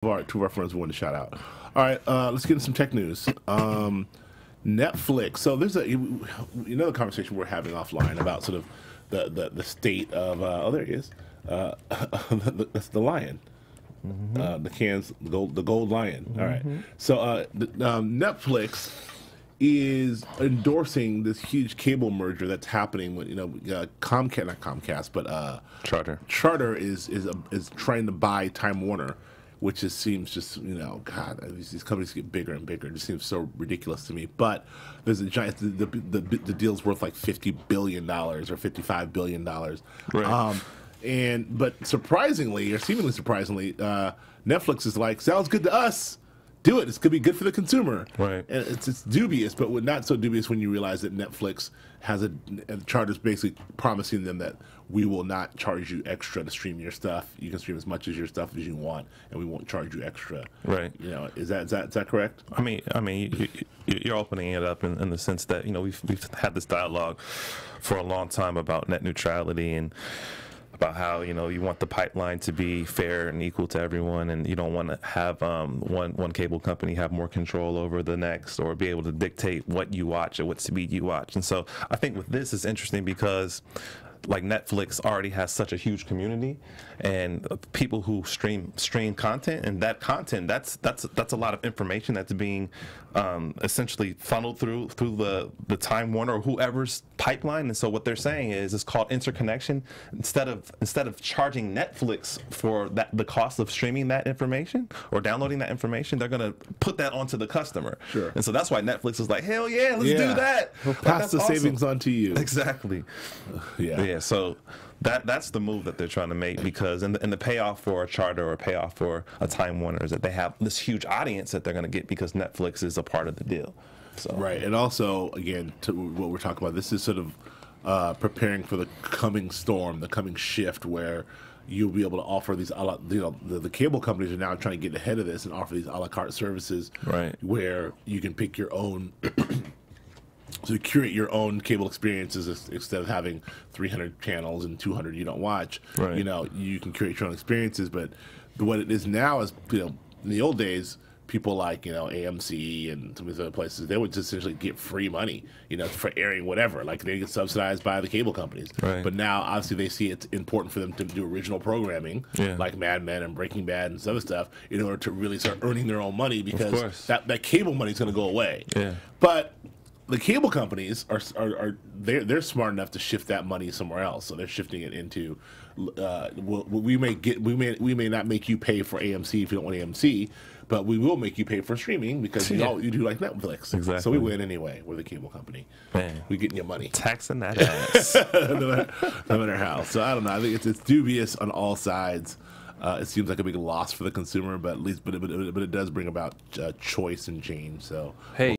Two of our friends we wanted to shout out. All right, let's get into some tech news. Netflix. So there's another conversation we're having offline about sort of the state of there he is. That's the lion. The gold lion. All right. So Netflix is endorsing this huge cable merger that's happening with Comcast, not Comcast, but Charter is trying to buy Time Warner, which just seems God, these companies get bigger and bigger. It just seems so ridiculous to me. But there's a giant. The deal's worth like $50 billion or $55 billion. Right. But surprisingly, or seemingly surprisingly, Netflix is like, sounds good to us. Do it. It's going to be good for the consumer. Right. And it's dubious, but not so dubious when you realize that Netflix has and Charter's basically promising them that we will not charge you extra to stream your stuff. You can stream as much of your stuff as you want, and we won't charge you extra. Right. Is that correct? I mean, you're opening it up in the sense that we've had this dialogue for a long time about net neutrality and about how you want the pipeline to be fair and equal to everyone, and you don't want to have one cable company have more control over the next or be able to dictate what you watch at what speed you watch. And so I think with this is interesting because like Netflix already has such a huge community and people who stream content, and that content that's a lot of information that's being essentially funneled through the Time Warner or whoever's pipeline. And so what they're saying is it's called interconnection. Instead of charging Netflix for the cost of streaming that information or downloading that information, they're gonna put that onto the customer. Sure. And so that's why Netflix is like, hell yeah, let's do that. We'll pass the savings on to you. Exactly. Yeah, so that's the move that they're trying to make, because and the payoff for a Charter or payoff for a Time Warner is that they have this huge audience that they're going to get because Netflix is a part of the deal. So. Right, and also again to what we're talking about, this is sort of preparing for the coming storm, the coming shift where you'll be able to offer these the cable companies are now trying to get ahead of this and offer these a la carte services, right, where you can pick your own. So you curate your own cable experiences instead of having 300 channels and 200 you don't watch. Right. You can curate your own experiences. But what it is now is, in the old days, people like AMC and some of these other places, they would just essentially get free money, for airing whatever. Like they get subsidized by the cable companies. Right. But now, obviously, they see it's important for them to do original programming, like Mad Men and Breaking Bad and some other stuff, in order to really start earning their own money, because that cable money is going to go away. Yeah. But the cable companies they're smart enough to shift that money somewhere else, so they're shifting it into we may not make you pay for AMC if you don't want AMC, but we will make you pay for streaming because you do like Netflix. Exactly. So we win anyway. We're the cable company. Man, we getting your money, taxing that ass, no matter how. So I don't know. I think it's dubious on all sides. It seems like a big loss for the consumer, but it does bring about choice and change. So hey.